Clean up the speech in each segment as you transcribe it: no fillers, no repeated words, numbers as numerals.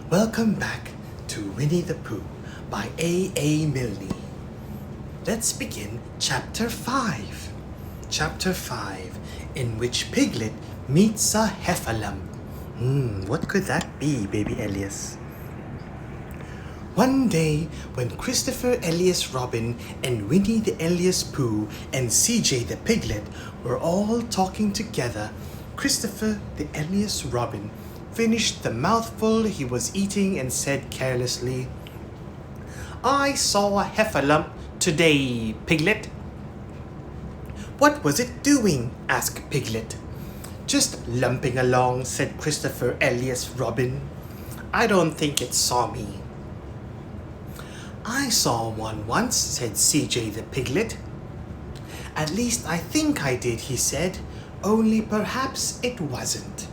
Welcome back to Winnie the Pooh by A. Milne. Let's begin Chapter 5. Chapter 5, in which Piglet meets a heffalump. What could that be, baby Elias? One day, when Christopher Elias Robin and Winnie the Elias Pooh and CJ the Piglet were all talking together, Christopher the Elias Robin finished the mouthful he was eating and said carelessly, "I saw a heffalump today, Piglet." "What was it doing?" asked Piglet. "Just lumping along," said Christopher Elias Robin. "I don't think it saw me." "I saw one once," said CJ the Piglet. "At least I think I did," he said, "only perhaps it wasn't."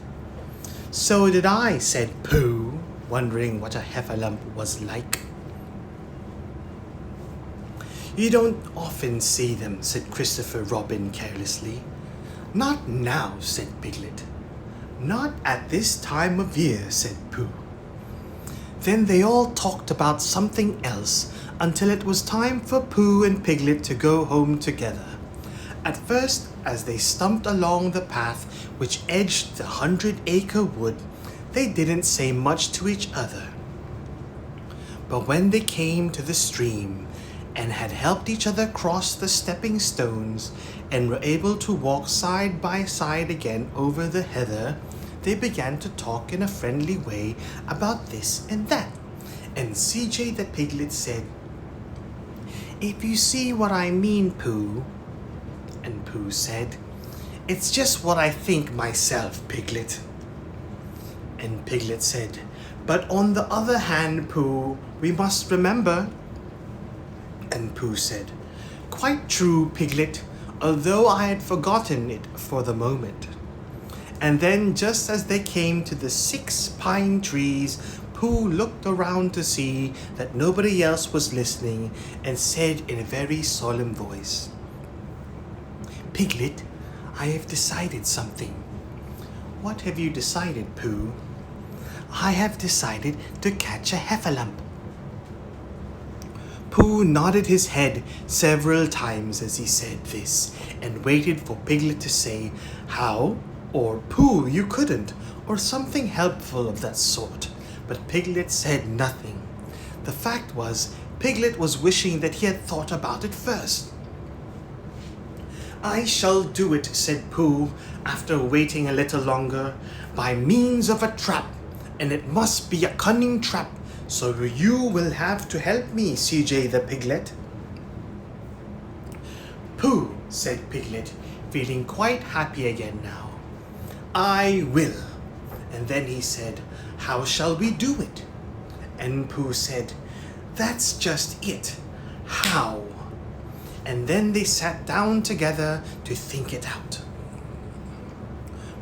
"So did I," said Pooh, wondering what a heffalump was like. "You don't often see them," said Christopher Robin carelessly. "Not now," said Piglet. "Not at this time of year," said Pooh. Then they all talked about something else until it was time for Pooh and Piglet to go home together. At first, as they stumped along the path which edged the 100-acre wood, they didn't say much to each other. But when they came to the stream and had helped each other cross the stepping stones and were able to walk side by side again over the heather, they began to talk in a friendly way about this and that. And CJ the Piglet said, "If you see what I mean, Pooh." And Pooh said, "It's just what I think myself, Piglet." And Piglet said, "But on the other hand, Pooh, we must remember." And Pooh said, "Quite true, Piglet, although I had forgotten it for the moment." And then, just as they came to the 6 pine trees, Pooh looked around to see that nobody else was listening and said in a very solemn voice, "Piglet, I have decided something." "What have you decided, Pooh?" "I have decided to catch a heffalump." Pooh nodded his head several times as he said this and waited for Piglet to say, "How?" or "Pooh, you couldn't," or something helpful of that sort. But Piglet said nothing. The fact was, Piglet was wishing that he had thought about it first. "I shall do it," said Pooh, after waiting a little longer, "by means of a trap, and it must be a cunning trap, so you will have to help me, CJ the Piglet." "Pooh," said Piglet, feeling quite happy again now. "I will." And then he said, "How shall we do it?" And Pooh said, "That's just it. How?" And then they sat down together to think it out.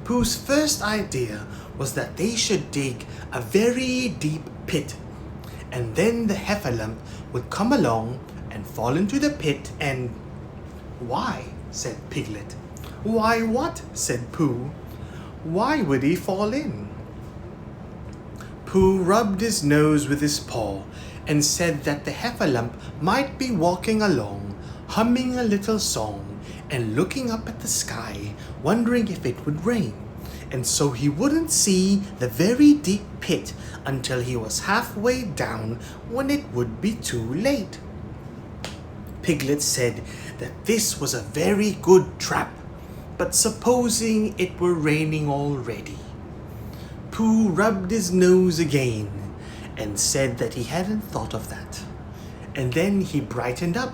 Pooh's first idea was that they should dig a very deep pit, and then the heffalump would come along and fall into the pit and... "Why?" said Piglet. "Why what?" said Pooh. "Why would he fall in?" Pooh rubbed his nose with his paw and said that the heffalump might be walking along, humming a little song and looking up at the sky, wondering if it would rain, and so he wouldn't see the very deep pit until he was halfway down, when it would be too late. Piglet said that this was a very good trap, but supposing it were raining already? Pooh rubbed his nose again and said that he hadn't thought of that. And then he brightened up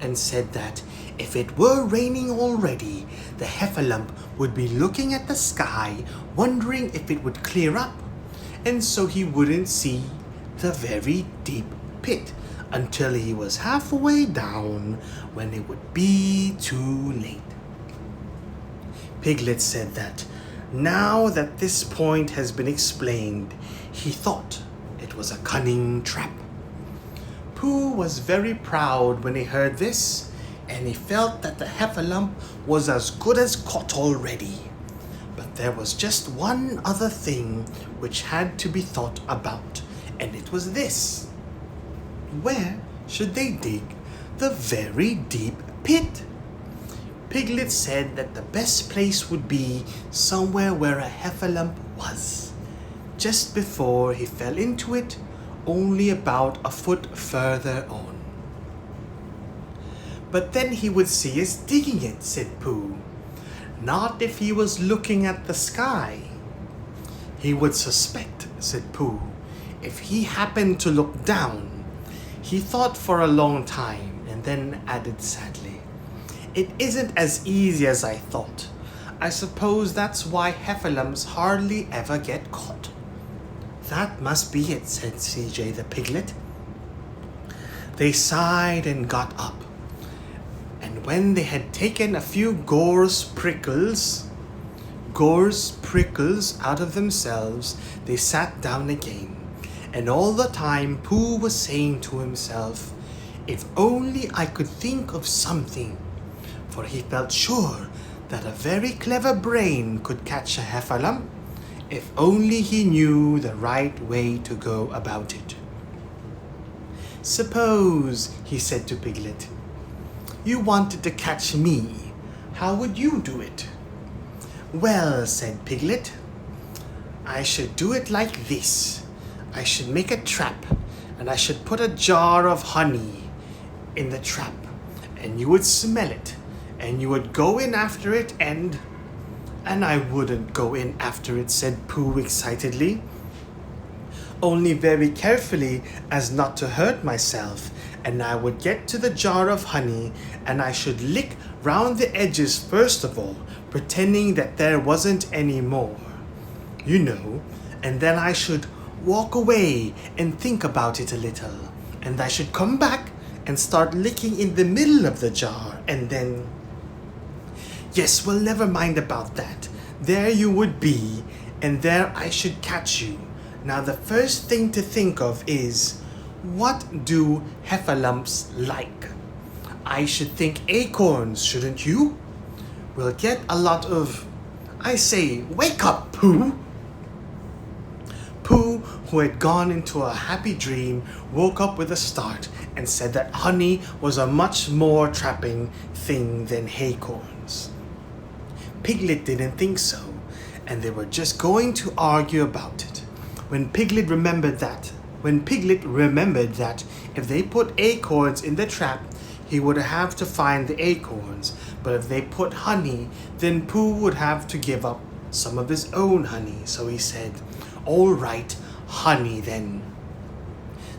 and said that if it were raining already, the heffalump would be looking at the sky, wondering if it would clear up, and so he wouldn't see the very deep pit until he was halfway down, when it would be too late. Piglet said that, now that this point has been explained, he thought it was a cunning trap. Pooh was very proud when he heard this, and he felt that the heffalump was as good as caught already. But there was just one other thing which had to be thought about, and it was this. Where should they dig the very deep pit? Piglet said that the best place would be somewhere where a heffalump was, just before he fell into it, only about a foot further on. But then he would see us digging it, said Pooh. Not if he was looking at the sky. He would suspect, said Pooh, if he happened to look down. He thought for a long time and then added sadly, "It isn't as easy as I thought. I suppose that's why heffalumps hardly ever get caught." "That must be it," said CJ the piglet. They sighed and got up. And when they had taken a few gorse prickles out of themselves, they sat down again. And all the time Pooh was saying to himself, "If only I could think of something," for he felt sure that a very clever brain could catch a heffalump, if only he knew the right way to go about it. "Suppose," he said to Piglet, "you wanted to catch me. How would you do it?" "Well," said Piglet, "I should do it like this. I should make a trap, and I should put a jar of honey in the trap, and you would smell it, and you would go in after it, and I wouldn't go in after it," said Pooh excitedly. "Only very carefully as not to hurt myself, and I would get to the jar of honey, and I should lick round the edges first of all, pretending that there wasn't any more, you know, and then I should walk away and think about it a little, and I should come back and start licking in the middle of the jar, and then... Yes, well, never mind about that. There you would be, and there I should catch you. Now the first thing to think of is, what do heffalumps like? I should think acorns, shouldn't you? We'll get a lot of... I say, wake up, Pooh!" Pooh, who had gone into a happy dream, woke up with a start and said that honey was a much more trapping thing than acorns. Piglet didn't think so, and they were just going to argue about it. When Piglet remembered that if they put acorns in the trap, he would have to find the acorns, but if they put honey, then Pooh would have to give up some of his own honey. So he said, "All right, honey then."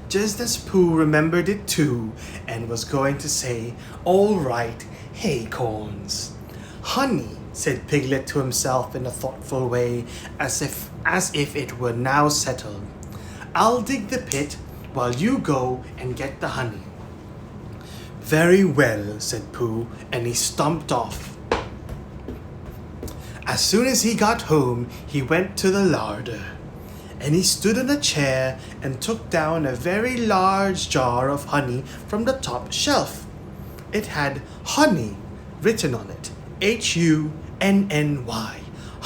Just as Pooh remembered it too, and was going to say, "All right, acorns." "Honey," said Piglet to himself in a thoughtful way, as if it were now settled. "I'll dig the pit while you go and get the honey." "Very well," said Pooh, and he stomped off. As soon as he got home, he went to the larder, and he stood on a chair and took down a very large jar of honey from the top shelf. It had HUNNY written on it, HUNNY,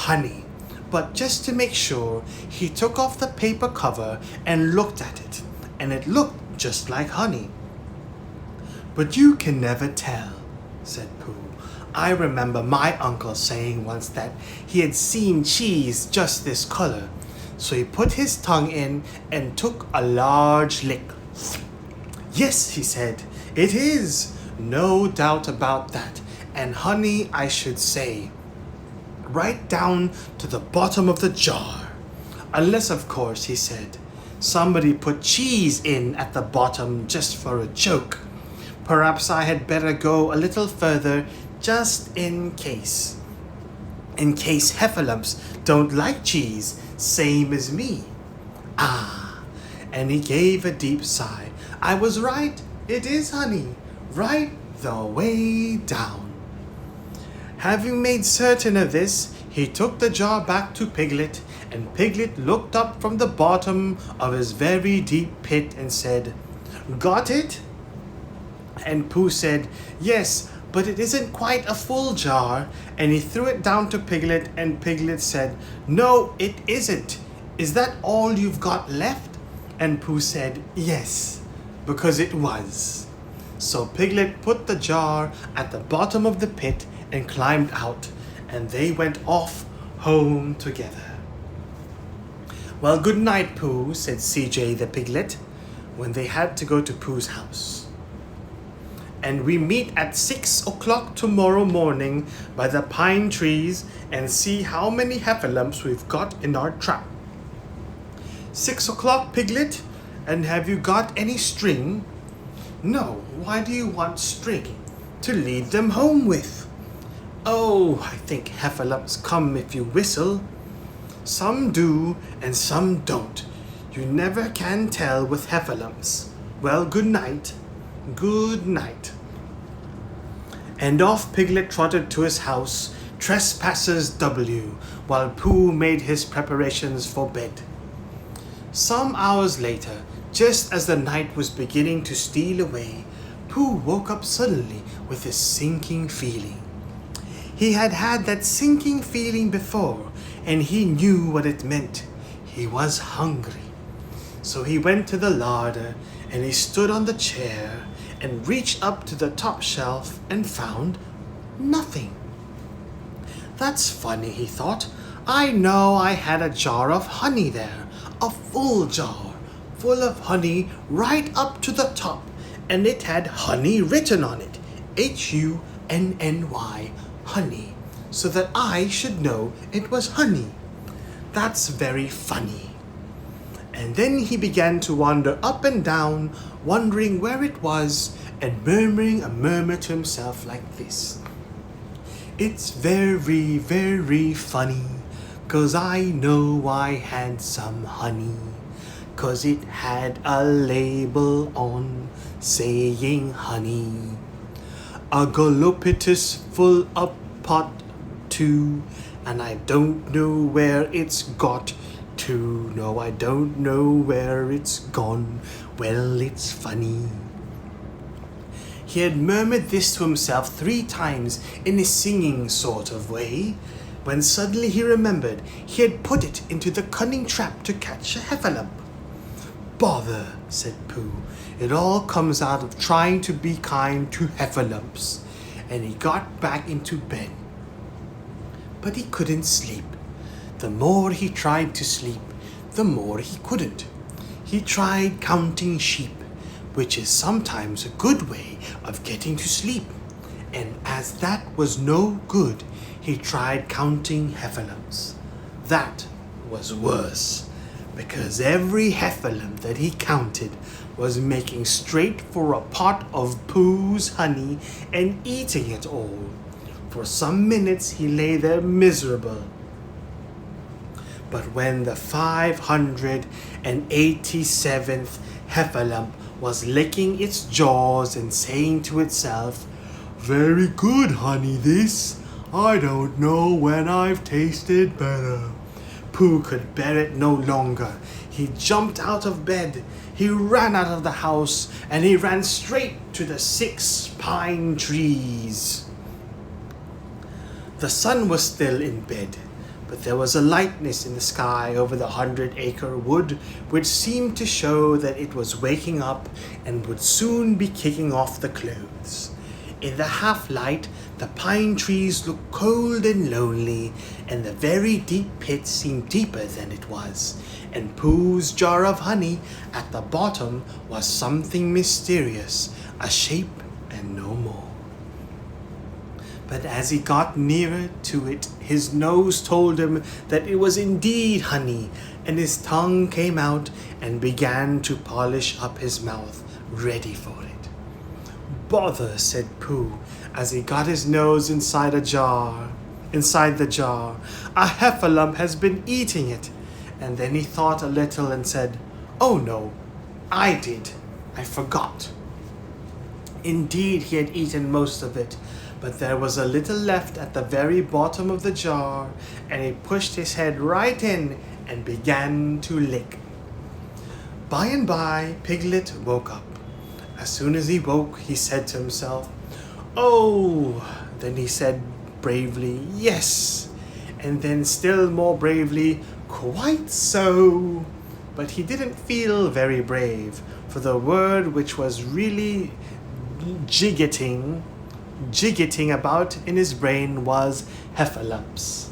honey. But just to make sure, he took off the paper cover and looked at it, and it looked just like honey. "But you can never tell," said Pooh. "I remember my uncle saying once that he had seen cheese just this color." So he put his tongue in and took a large lick. "Yes," he said, "it is, no doubt about that, and honey, I should say, right down to the bottom of the jar. Unless, of course," he said, "somebody put cheese in at the bottom just for a joke. Perhaps I had better go a little further just in case. In case heffalumps don't like cheese, same as me. Ah," and he gave a deep sigh. "I was right. It is honey, right the way down." Having made certain of this, he took the jar back to Piglet, and Piglet looked up from the bottom of his very deep pit and said, "Got it?" And Pooh said, "Yes, but it isn't quite a full jar," and he threw it down to Piglet, and Piglet said, "No, it isn't. Is that all you've got left?" And Pooh said yes, because it was. So Piglet put the jar at the bottom of the pit and climbed out, and they went off home together. Well, good night, Pooh, said CJ the piglet, when they had to go to Pooh's house. And we meet at 6 o'clock tomorrow morning by the pine trees and see how many heffalumps we've got in our trap. 6 o'clock, Piglet? And have you got any string? No, why do you want string? To lead them home with. Oh, I think heffalumps come if you whistle. Some do and some don't. You never can tell with heffalumps. Well, good night. Good night. And off Piglet trotted to his house, Trespassers W, while Pooh made his preparations for bed. Some hours later, just as the night was beginning to steal away, Pooh woke up suddenly with a sinking feeling. He had had that sinking feeling before, and he knew what it meant. He was hungry. So he went to the larder, and he stood on the chair and reached up to the top shelf and found nothing. That's funny, he thought. I know I had a jar of honey there, a full jar, full of honey right up to the top, and it had honey written on it, HUNNY, honey, so that I should know it was honey. That's very funny. And then he began to wander up and down, wondering where it was, and murmuring a murmur to himself like this. It's very, very funny, 'cause I know I had some honey, 'cause it had a label on saying honey. A goloptious full up pot too, and I don't know where it's got to. No, I don't know where it's gone. Well, it's funny. He had murmured this to himself 3 times in a singing sort of way, when suddenly he remembered he had put it into the cunning trap to catch a heffalump. Bother, said Pooh. It all comes out of trying to be kind to heffalumps. And he got back into bed. But he couldn't sleep. The more he tried to sleep, the more he couldn't. He tried counting sheep, which is sometimes a good way of getting to sleep. And as that was no good, he tried counting heffalumps. That was worse, because every heffalump that he counted was making straight for a pot of Pooh's honey and eating it all. For some minutes he lay there miserable. But when the 587th heffalump was licking its jaws and saying to itself, "Very good honey this. I don't know when I've tasted better," Pooh could bear it no longer. He jumped out of bed, he ran out of the house, and he ran straight to the 6 pine trees. The sun was still in bed, but there was a lightness in the sky over the 100-acre wood which seemed to show that it was waking up and would soon be kicking off the clothes. In the half-light, the pine trees looked cold and lonely, and the very deep pit seemed deeper than it was, and Pooh's jar of honey at the bottom was something mysterious, a shape and no more. But as he got nearer to it, his nose told him that it was indeed honey, and his tongue came out and began to polish up his mouth, ready for it. Bother, said Pooh, as he got his nose inside the jar. A heffalump has been eating it. And then he thought a little and said, "Oh no, I did. I forgot." Indeed, he had eaten most of it, but there was a little left at the very bottom of the jar, and he pushed his head right in and began to lick. By and by, Piglet woke up. As soon as he woke, he said to himself, "Oh!" Then he said bravely, "Yes." And then still more bravely, "Quite so." but he didn't feel very brave, for the word which was really jiggetting about in his brain was heffalumps.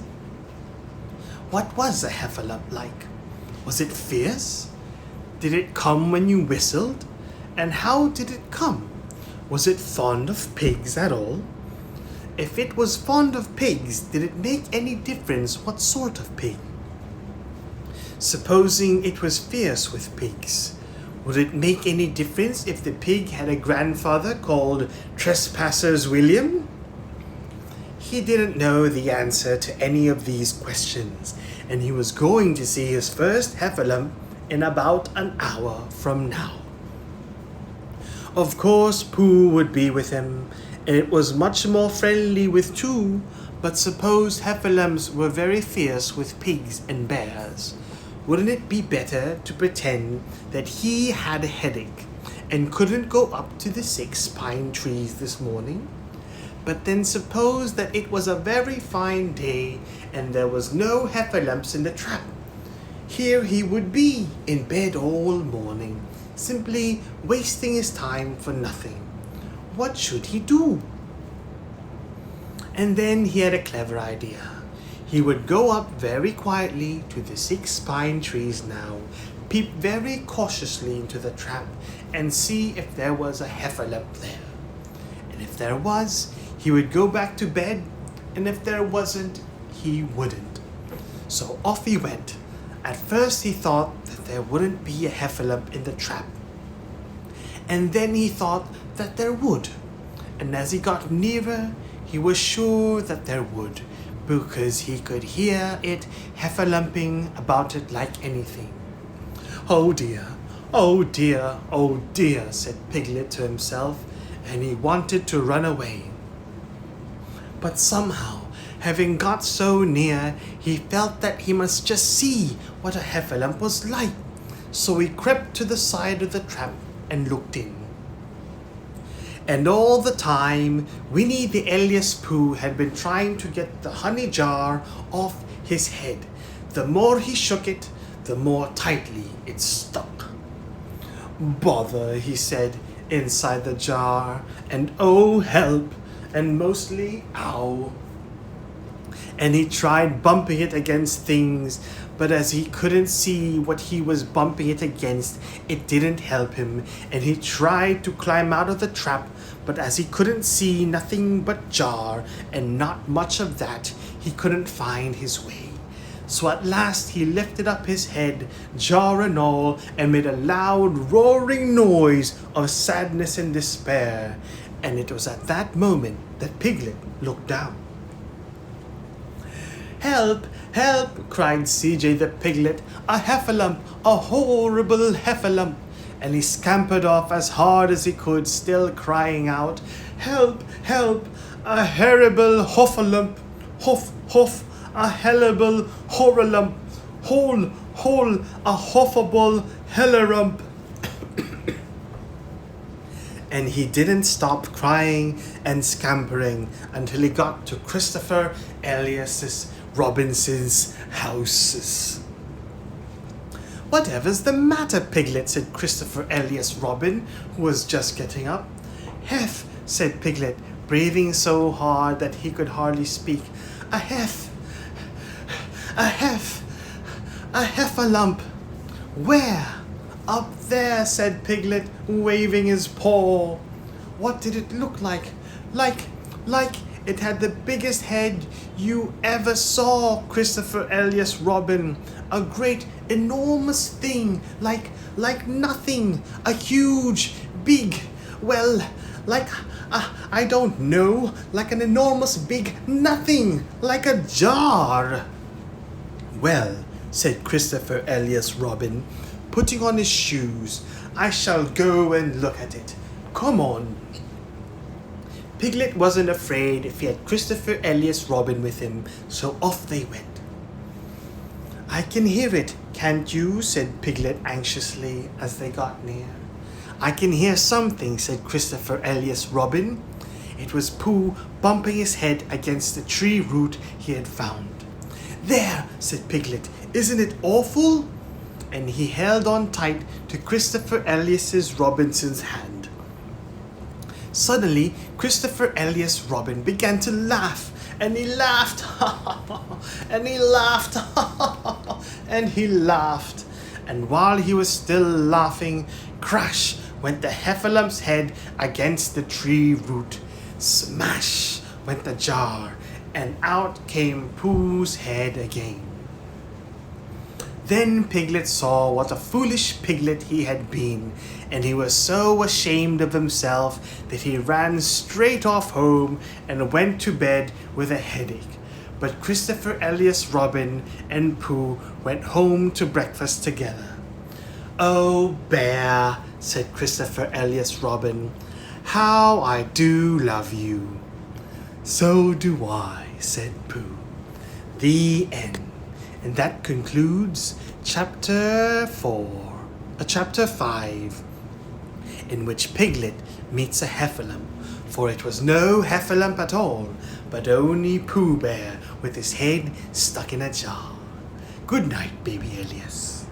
What was a heffalump like? Was it fierce? Did it come when you whistled? And how did it come? Was it fond of pigs at all? If it was fond of pigs, did it make any difference what sort of pig? Supposing it was fierce with pigs, would it make any difference if the pig had a grandfather called Trespassers William? He didn't know the answer to any of these questions, and he was going to see his first heffalump in about an hour from now. Of course, Pooh would be with him, and it was much more friendly with two, but suppose heffalumps were very fierce with pigs and bears. Wouldn't it be better to pretend that he had a headache and couldn't go up to the 6 pine trees this morning? But then suppose that it was a very fine day and there was no heffalumps in the trap. Here he would be in bed all morning, simply wasting his time for nothing. What should he do? And then he had a clever idea. He would go up very quietly to the 6 pine trees now, peep very cautiously into the trap, and see if there was a heffalump there. And if there was, he would go back to bed, and if there wasn't, he wouldn't. So off he went. At first he thought that there wouldn't be a heffalump in the trap. And then he thought that there would. And as he got nearer, he was sure that there would, because he could hear it heffalumping about it like anything. "Oh dear, oh dear, oh dear," said Piglet to himself, and he wanted to run away. But somehow, having got so near, he felt that he must just see what a heffalump was like. So he crept to the side of the trap and looked in. And all the time, Winnie the Pooh had been trying to get the honey jar off his head. The more he shook it, the more tightly it stuck. "Bother," he said, inside the jar, and "oh, help," and mostly "ow." And he tried bumping it against things, but as he couldn't see what he was bumping it against, it didn't help him, and he tried to climb out of the trap, but as he couldn't see nothing but jar, and not much of that, he couldn't find his way. So at last he lifted up his head, jar and all, and made a loud roaring noise of sadness and despair, and it was at that moment that Piglet looked down. "Help! Help!" cried CJ the piglet. "A heffalump! A horrible heffalump!" And he scampered off as hard as he could, still crying out, "Help! Help! A horrible hoffalump! Hoff! Hoff! A hellable horralump! Hole! Hole! A hoffable hellerump!" And he didn't stop crying and scampering until he got to Christopher Elias Robinson's house. "Whatever's the matter, Piglet?" said Christopher Elias Robin, who was just getting up. "Heff," said Piglet, breathing so hard that he could hardly speak. "A heff, a heff, a heffalump." "Where?" "Up there," said Piglet, waving his paw. What did it look like? Like it had the biggest head you ever saw, Christopher Elias Robin. A great, enormous thing, like nothing. A huge, big, well, like, I don't know, like an enormous big nothing, like a jar. "Well," said Christopher Elias Robin, putting on his shoes, "I shall go and look at it. Come on." Piglet wasn't afraid if he had Christopher Elias Robin with him, so off they went. "I can hear it, can't you?" said Piglet anxiously as they got near. "I can hear something," said Christopher Elias Robin. It was Pooh bumping his head against the tree root he had found. "There," said Piglet, "isn't it awful?" and he held on tight to Christopher Elias Robinson's hand. Suddenly, Christopher Elias Robin began to laugh, and he laughed, and he laughed, and he laughed. And while he was still laughing, crash went the Heffalump's head against the tree root. Smash went the jar, and out came Pooh's head again. Then Piglet saw what a foolish piglet he had been, and he was so ashamed of himself that he ran straight off home and went to bed with a headache. But Christopher Elias Robin and Pooh went home to breakfast together. "Oh, Bear," said Christopher Elias Robin, "how I do love you." "So do I," said Pooh. The end. And that concludes chapter 5, in which Piglet meets a heffalump, for it was no heffalump at all, but only Pooh Bear with his head stuck in a jar. Good night, baby Elias.